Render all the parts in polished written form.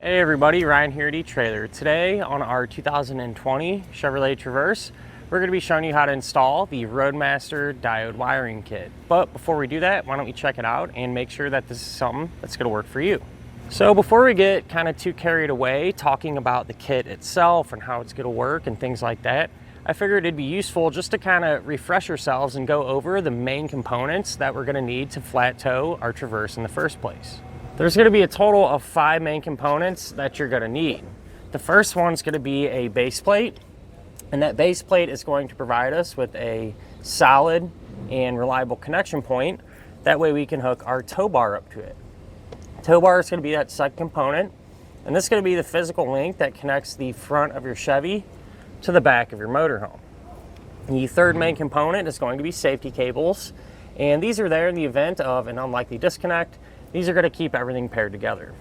Hey everybody, Ryan here at etrailer. Today on our 2020 Chevrolet Traverse, we're going to be showing you how to install the Roadmaster Diode wiring kit. But before we do that, why don't we check it out and make sure that this is something that's going to work for you. So before we get kind of too carried away talking about the kit itself and how it's going to work and things like that, I figured it'd be useful just to kind of refresh yourselves and go over the main components that we're going to need to flat tow our Traverse in the first place. There's going to be a total of 5 main components that you're going to need. The first one's going to be a base plate, and that base plate is going to provide us with a solid and reliable connection point. That way we can hook our tow bar up to it. Tow bar is going to be that second component, and this is going to be the physical link that connects the front of your Chevy to the back of your motorhome. The third main component is going to be safety cables, and these are there in the event of an unlikely disconnect. These are going to keep everything paired together.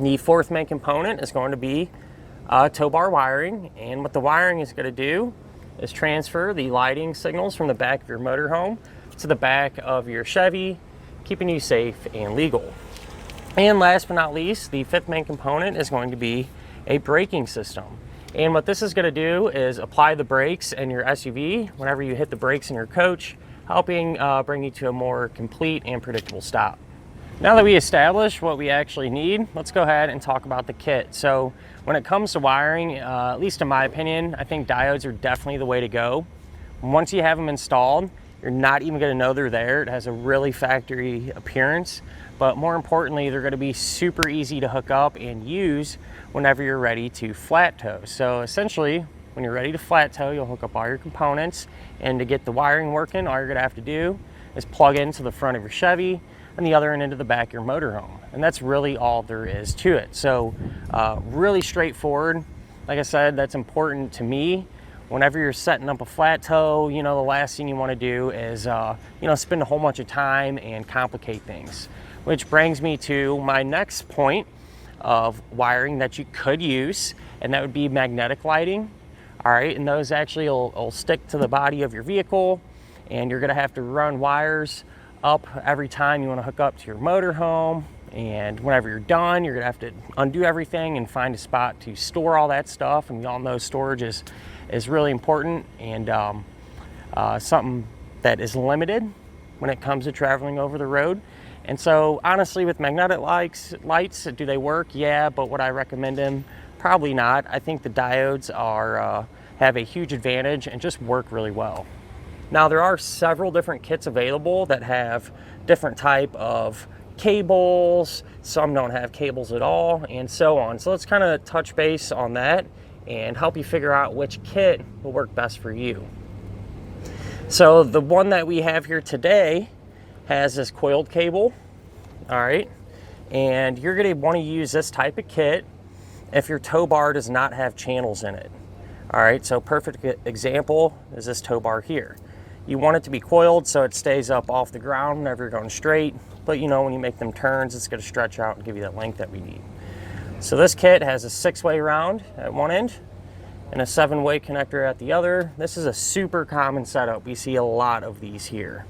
The fourth main component is going to be tow bar wiring, and what the wiring is going to do is transfer the lighting signals from the back of your motorhome to the back of your Chevy, keeping you safe and legal. And last but not least, the fifth main component is going to be a braking system. And what this is going to do is apply the brakes in your SUV whenever you hit the brakes in your coach, helping bring you to a more complete and predictable stop. Now that we established what we actually need, let's go ahead and talk about the kit. So when it comes to wiring, at least in my opinion, I think diodes are definitely the way to go. Once you have them installed, you're not even going to know they're there. It has a really factory appearance, but more importantly, they're going to be super easy to hook up and use whenever you're ready to flat tow. So essentially, when you're ready to flat tow, you'll hook up all your components, and to get the wiring working, all you're going to have to do is plug into the front of your Chevy and the other end into the back of your motorhome. And that's really all there is to it. So really straightforward. Like I said, that's important to me. Whenever you're setting up a flat tow, the last thing you want to do is spend a whole bunch of time and complicate things. Which brings me to my next point of wiring that you could use, and that would be magnetic lighting. All right, and those actually will stick to the body of your vehicle, and you're gonna have to run wires up every time you want to hook up to your motorhome, and whenever you're done, you're gonna have to undo everything and find a spot to store all that stuff. And we all know storage is really important, and something that is limited when it comes to traveling over the road. And so honestly, with magnetic lights, do they work? Yeah, but would I recommend them? Probably not. I think the diodes have a huge advantage and just work really well. Now, there are several different kits available that have different type of cables. Some don't have cables at all, and so on. So let's kind of touch base on that and help you figure out which kit will work best for you. So the one that we have here today has this coiled cable, all right? And you're gonna wanna use this type of kit if your tow bar does not have channels in it. All right, so perfect example is this tow bar here. You want it to be coiled so it stays up off the ground whenever you're going straight, but when you make them turns, it's going to stretch out and give you that length that we need. So this kit has a 6-way round at one end and a 7-way connector at the other. This is a super common setup. We see a lot of these here.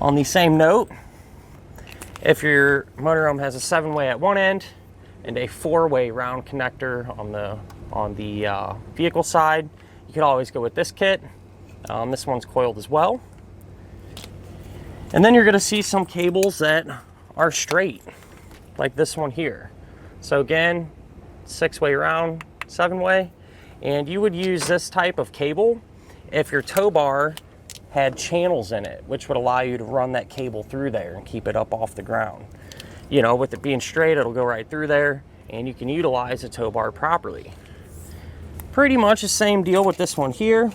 On the same note, if your motorhome has a 7-way at one end and a 4-way round connector on the vehicle side, you could always go with this kit. This one's coiled as well. And then you're going to see some cables that are straight, like this one here. So again, 6-way round, 7-way. And you would use this type of cable if your tow bar had channels in it, which would allow you to run that cable through there and keep it up off the ground. With it being straight, it'll go right through there, and you can utilize the tow bar properly. Pretty much the same deal with this one here.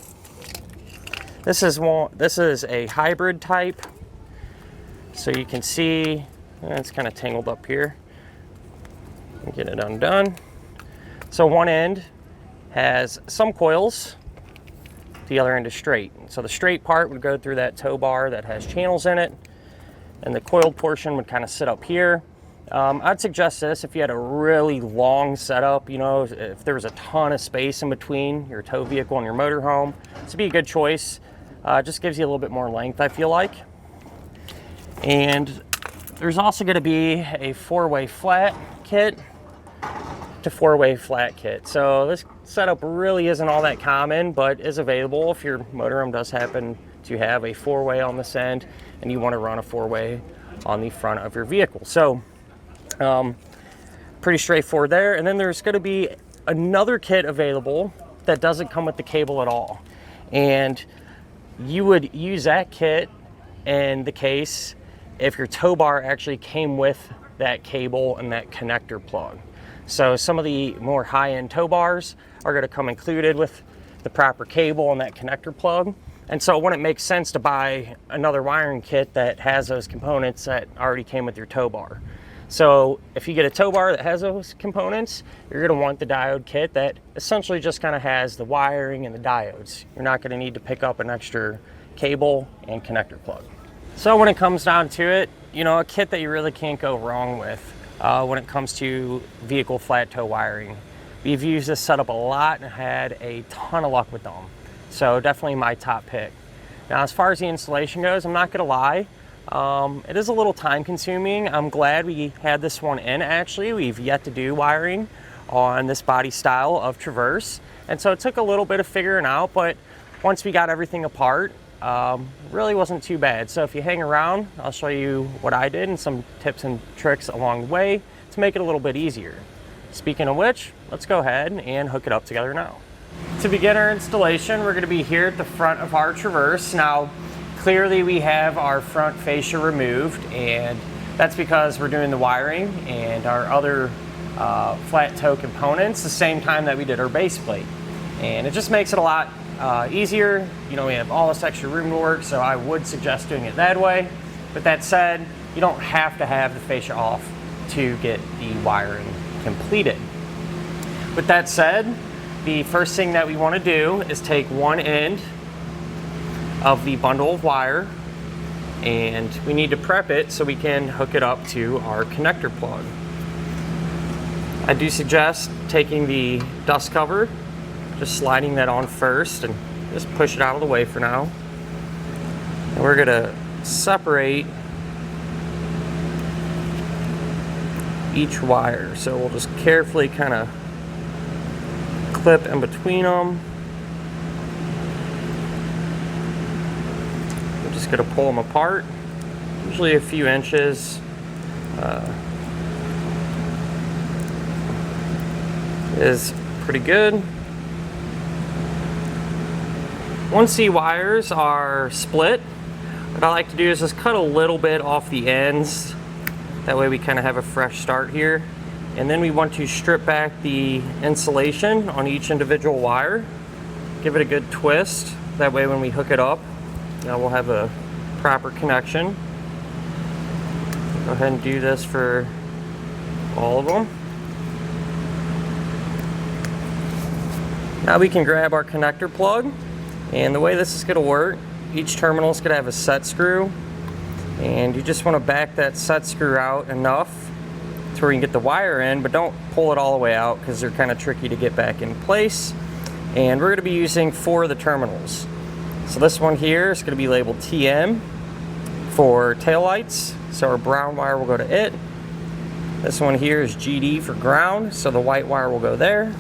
This is a hybrid type, so you can see it's kind of tangled up here. Get it undone. So one end has some coils, the other end is straight. So the straight part would go through that tow bar that has channels in it, and the coiled portion would kind of sit up here. I'd suggest this if you had a really long setup, if there was a ton of space in between your tow vehicle and your motorhome, this would be a good choice. Just gives you a little bit more length, I feel like. And there's also going to be a 4-way flat kit to 4-way flat kit. So this setup really isn't all that common, but is available if your motorhome does happen to have a 4-way on this end and you want to run a 4-way on the front of your vehicle. So pretty straightforward there. And then there's going to be another kit available that doesn't come with the cable at all, and you would use that kit in the case if your tow bar actually came with that cable and that connector plug. So some of the more high-end tow bars are going to come included with the proper cable and that connector plug, and so it wouldn't make sense to buy another wiring kit that has those components that already came with your tow bar. So if you get a tow bar that has those components, you're going to want the diode kit that essentially just kind of has the wiring and the diodes. You're not going to need to pick up an extra cable and connector plug. So when it comes down to it, you know, a kit that you really can't go wrong with when it comes to vehicle flat tow wiring. We've used this setup a lot and had a ton of luck with them. So definitely my top pick. Now, as far as the installation goes, I'm not going to lie. It is a little time consuming. I'm glad we had this one in actually. We've yet to do wiring on this body style of Traverse. And so it took a little bit of figuring out, but once we got everything apart, really wasn't too bad. So if you hang around, I'll show you what I did and some tips and tricks along the way to make it a little bit easier. Speaking of which, let's go ahead and hook it up together now. To begin our installation, we're going to be here at the front of our Traverse. Now, clearly we have our front fascia removed, and that's because we're doing the wiring and our other flat toe components the same time that we did our base plate. And it just makes it a lot easier. You know, we have all this extra room to work, so I would suggest doing it that way. But that said, you don't have to have the fascia off to get the wiring completed. With that said, the first thing that we want to do is take one end of the bundle of wire, and we need to prep it so we can hook it up to our connector plug. I do suggest taking the dust cover, just sliding that on first and just push it out of the way for now. And we're going to separate each wire. So we'll just carefully kind of clip in between them. Going to pull them apart, usually a few inches. Is pretty good. Once the wires are split, what I like to do is just cut a little bit off the ends. That way we kind of have a fresh start here. And then we want to strip back the insulation on each individual wire. Give it a good twist. That way when we hook it up, now we'll have a proper connection. Go ahead and do this for all of them. Now we can grab our connector plug, and the way this is going to work, each terminal is going to have a set screw, and you just want to back that set screw out enough to where you can get the wire in, but don't pull it all the way out because they're kind of tricky to get back in place. And we're going to be using 4 of the terminals. So this one here is going to be labeled TM for taillights, so our brown wire will go to it. This one here is GD for ground, so the white wire will go there.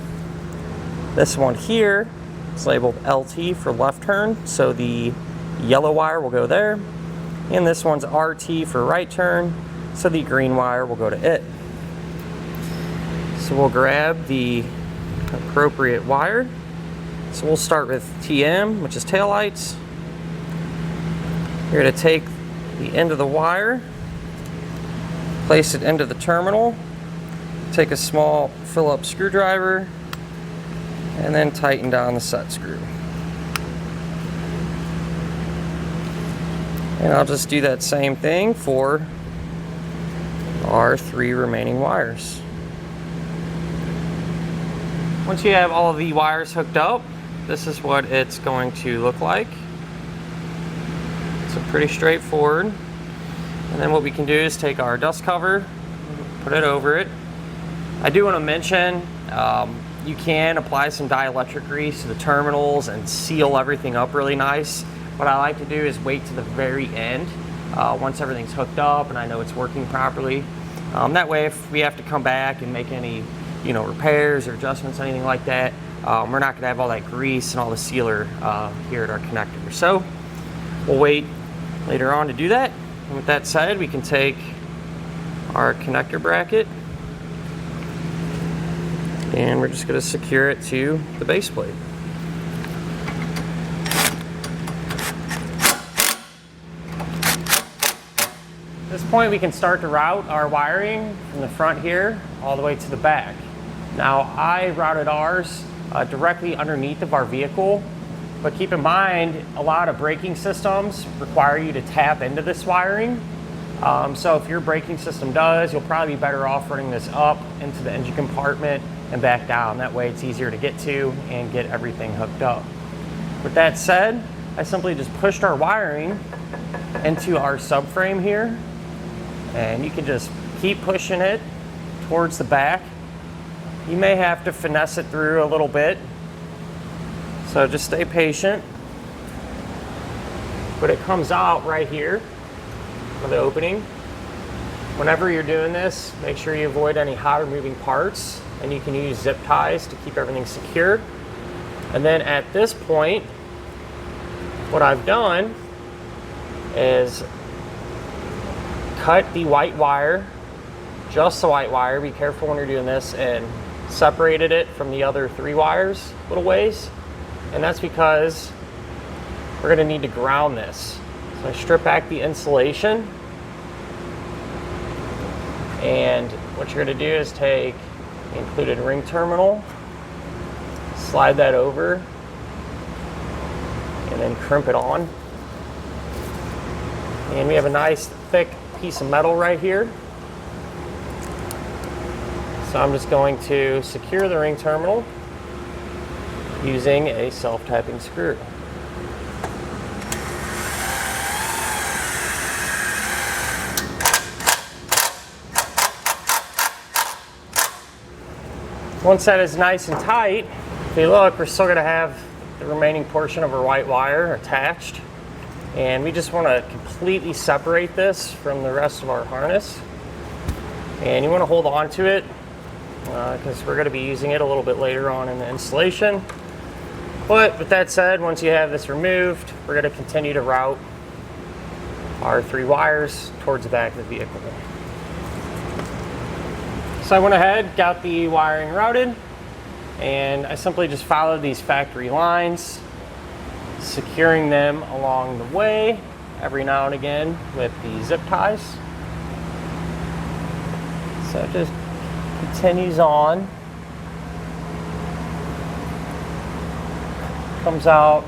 This one here is labeled LT for left turn, so the yellow wire will go there. And this one's RT for right turn, so the green wire will go to it. So we'll grab the appropriate wire. So we'll start with TM, which is taillights. You're going to take the end of the wire, place it into the terminal, take a small Phillips screwdriver, and then tighten down the set screw. And I'll just do that same thing for our 3 remaining wires. Once you have all of the wires hooked up, this is what it's going to look like. So pretty straightforward. And then what we can do is take our dust cover, put it over it. I do want to mention, you can apply some dielectric grease to the terminals and seal everything up really nice. What I like to do is wait to the very end, once everything's hooked up and I know it's working properly. That way if we have to come back and make any repairs or adjustments, anything like that. We're not going to have all that grease and all the sealer here at our connector. So we'll wait later on to do that. And with that said, we can take our connector bracket and we're just going to secure it to the base plate. At this point, we can start to route our wiring from the front here all the way to the back. Now, I routed ours directly underneath of our vehicle, but keep in mind, a lot of braking systems require you to tap into this wiring. So if your braking system does, you'll probably be better off running this up into the engine compartment and back down. That way it's easier to get to and get everything hooked up. With that said, I simply just pushed our wiring into our subframe here, and you can just keep pushing it towards the back. You may have to finesse it through a little bit, so just stay patient. But it comes out right here with the opening. Whenever you're doing this, make sure you avoid any hot or moving parts, and you can use zip ties to keep everything secure. And then at this point, what I've done is cut the white wire, just the white wire, be careful when you're doing this, and separated it from the other 3 wires little ways. And that's because we're going to need to ground this. So I strip back the insulation, and what you're going to do is take the included ring terminal, slide that over, and then crimp it on. And we have a nice thick piece of metal right here. So I'm just going to secure the ring terminal using a self-tapping screw. Once that is nice and tight, if you look, we're still going to have the remaining portion of our white wire attached. And we just want to completely separate this from the rest of our harness. And you want to hold on to it because we're going to be using it a little bit later on in the installation. But with that said, once you have this removed, we're going to continue to route our 3 wires towards the back of the vehicle. So I went ahead, got the wiring routed, and I simply just followed these factory lines, securing them along the way every now and again with the zip ties. So it just continues on. Comes out,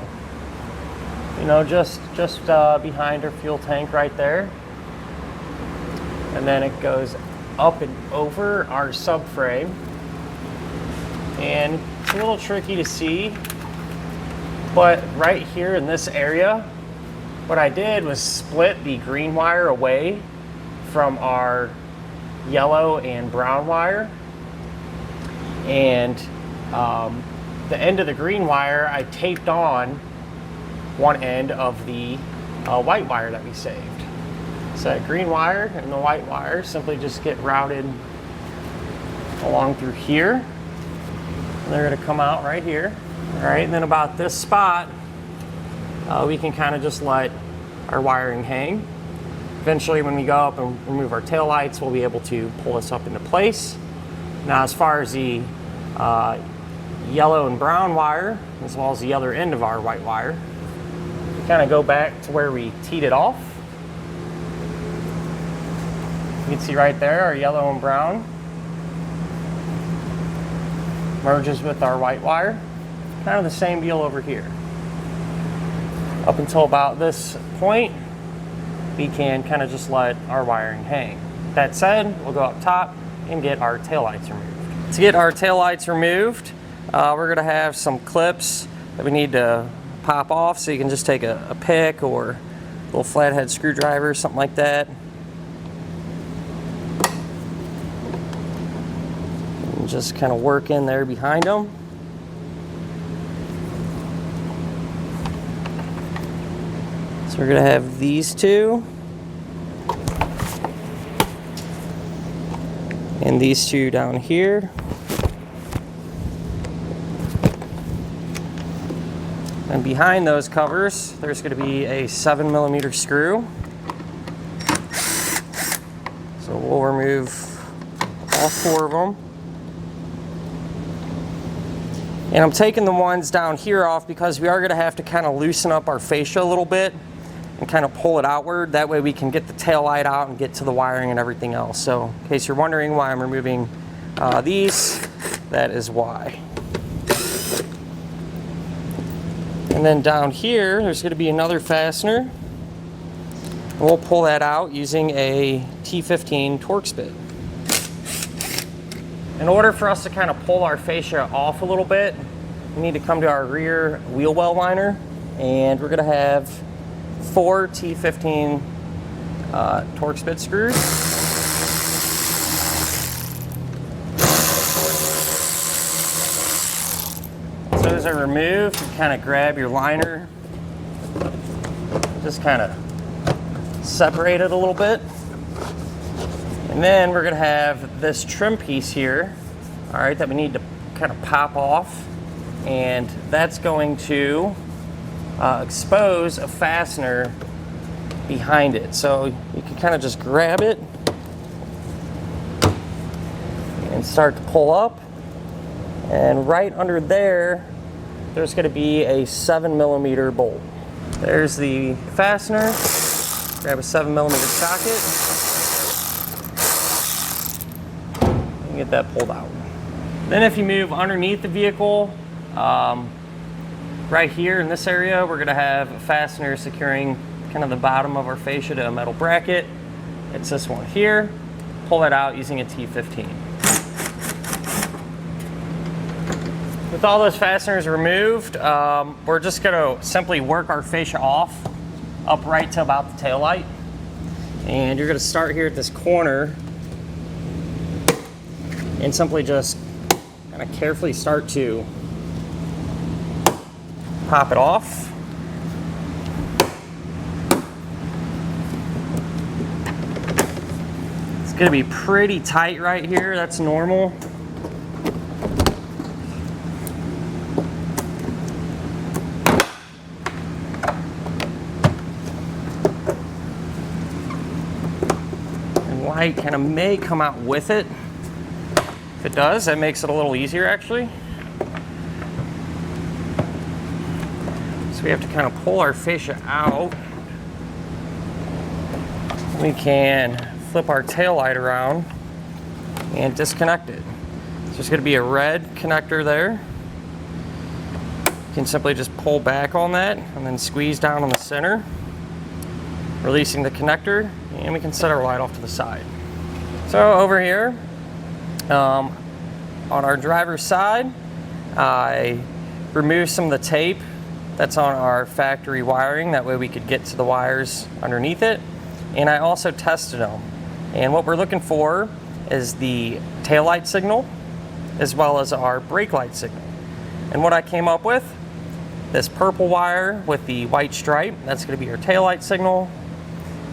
just behind our fuel tank right there. And then it goes up and over our subframe. And it's a little tricky to see, but right here in this area, what I did was split the green wire away from our yellow and brown wire. And the end of the green wire, I taped on one end of the white wire that we saved. So that green wire and the white wire simply just get routed along through here. And they're going to come out right here. All right, and then about this spot, we can kind of just let our wiring hang. Eventually, when we go up and remove our taillights, we'll be able to pull this up into place. Now, as far as the yellow and brown wire, as well as the other end of our white wire, we kind of go back to where we teed it off. You can see right there our yellow and brown merges with our white wire. Kind of the same deal over here. Up until about this point, we can kind of just let our wiring hang. That said, we'll go up top and get our taillights removed. To get our taillights removed, we're going to have some clips that we need to pop off, so you can just take a pick or a little flathead screwdriver, something like that. And just kind of work in there behind them. So we're going to have these two and these two down here. And behind those covers, there's going to be a 7mm screw. So we'll remove all 4 of them. And I'm taking the ones down here off because we are going to have to kind of loosen up our fascia a little bit and kind of pull it outward. That way we can get the tail light out and get to the wiring and everything else. So in case you're wondering why I'm removing these, that is why. And then down here, there's going to be another fastener. And we'll pull that out using a T15 Torx bit. In order for us to kind of pull our fascia off a little bit, we need to come to our rear wheel well liner, and we're going to have 4 T15 Torx bit screws. So as they're removed, you kind of grab your liner, just kind of separate it a little bit. And then we're going to have this trim piece here, all right, that we need to kind of pop off. And that's going to expose a fastener behind it. So you can kind of just grab it and start to pull up. And right under there, there's going to be a 7mm bolt. There's the fastener. Grab a 7mm socket. Get that pulled out. Then if you move underneath the vehicle, right here in this area, we're going to have a fastener securing kind of the bottom of our fascia to a metal bracket. It's this one here. Pull that out using a T15. With all those fasteners removed, we're just going to simply work our fascia off up right to about the tail light. And you're going to start here at this corner and simply just kind of carefully start to pop it off. It's going to be pretty tight right here. That's normal. And light kind of may come out with it. If it does, that makes it a little easier actually. So we have to kind of pull our fascia out. We can flip our tail light around and disconnect it. So there's going to be a red connector there. You can simply just pull back on that and then squeeze down on the center, releasing the connector, and we can set our light off to the side. So over here, on our driver's side, I removed some of the tape that's on our factory wiring. That way we could get to the wires underneath it. And I also tested them. And what we're looking for is the taillight signal as well as our brake light signal. And what I came up with, this purple wire with the white stripe, that's going to be your taillight signal.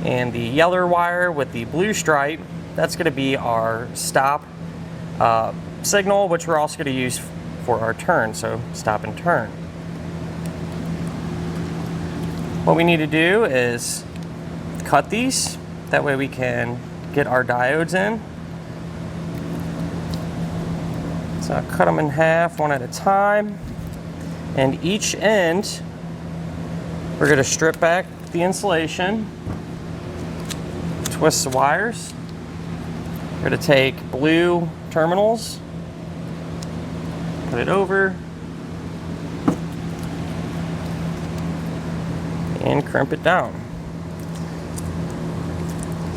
And the yellow wire with the blue stripe, that's going to be our stop signal, which we're also going to use for our turn, so stop and turn. What we need to do is cut these, that way we can get our diodes in. So I cut them in half, one at a time, and each end we're going to strip back the insulation, twist the wires. We're going to take blue terminals, put it over, and crimp it down.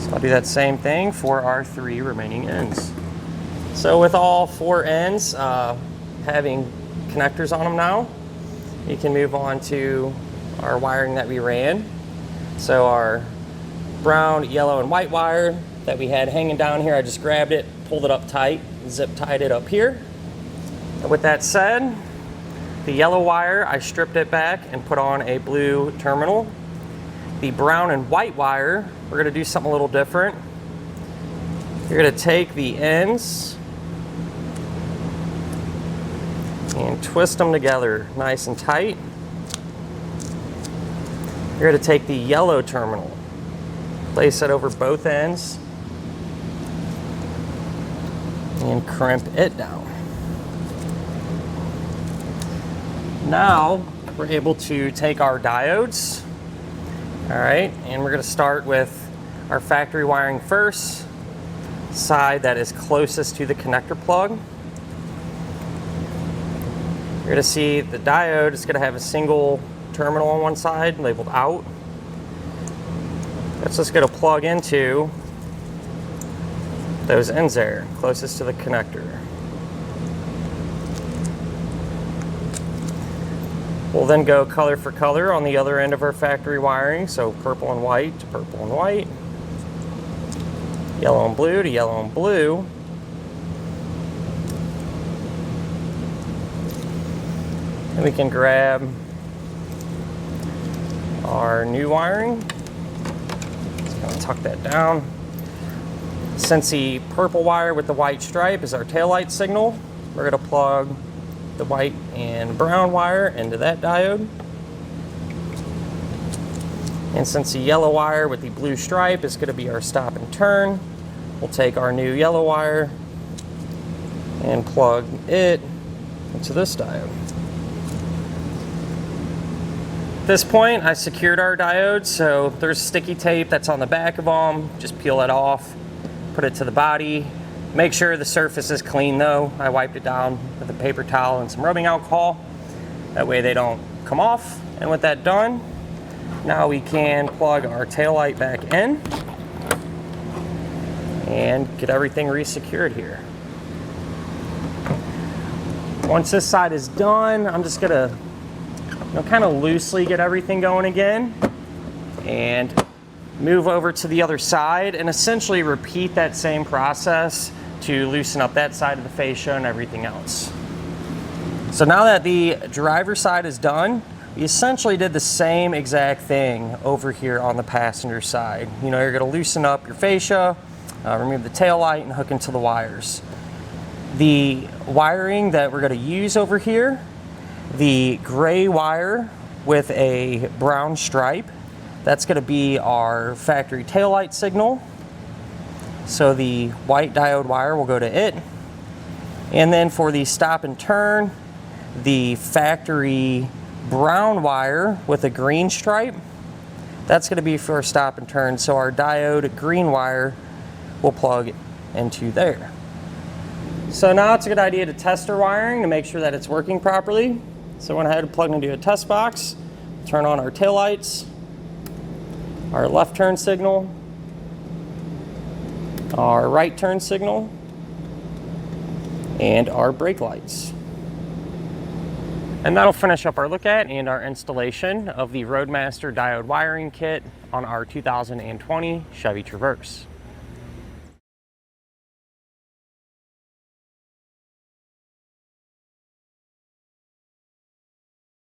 So I'll do that same thing for our 3 remaining ends. So with all 4 ends having connectors on them now, you can move on to our wiring that we ran. So our brown, yellow, and white wire that we had hanging down here, I just grabbed it, pulled it up tight, zip tied it up here. And with that said, the yellow wire, I stripped it back and put on a blue terminal. The brown and white wire, we're going to do something a little different. You're going to take the ends and twist them together nice and tight. You're going to take the yellow terminal, place it over both ends, and crimp it down. Now we're able to take our diodes, all right, and we're going to start with our factory wiring first, side that is closest to the connector plug. You're going to see the diode is going to have a single terminal on one side labeled out. That's just going to plug into those ends there, closest to the connector. We'll then go color for color on the other end of our factory wiring, so purple and white to purple and white, yellow and blue to yellow and blue. And we can grab our new wiring. Just gonna tuck that down. Since the purple wire with the white stripe is our taillight signal, we're gonna plug the white and brown wire into that diode. And since the yellow wire with the blue stripe is going to be our stop and turn, we'll take our new yellow wire and plug it into this diode. At this point, I secured our diodes, so there's sticky tape that's on the back of them. Just peel it off, put it to the body. Make sure the surface is clean though. I wiped it down with a paper towel and some rubbing alcohol. That way they don't come off. And with that done, now we can plug our taillight back in and get everything re-secured here. Once this side is done, I'm just gonna kind of loosely get everything going again and move over to the other side and essentially repeat that same process to loosen up that side of the fascia and everything else. So now that the driver's side is done, we essentially did the same exact thing over here on the passenger side. You know, you're gonna loosen up your fascia, remove the tail light, and hook into the wires. The wiring that we're gonna use over here, the gray wire with a brown stripe, that's gonna be our factory taillight signal. So the white diode wire will go to it. And then for the stop and turn, the factory brown wire with a green stripe, that's going to be for stop and turn. So our diode green wire will plug into there. So now it's a good idea to test our wiring to make sure that it's working properly. So I went ahead and plugged into a test box, turn on our taillights, our left turn signal, our right turn signal, and our brake lights. And that'll finish up our look at and our installation of the Roadmaster Diode wiring kit on our 2020 Chevy Traverse.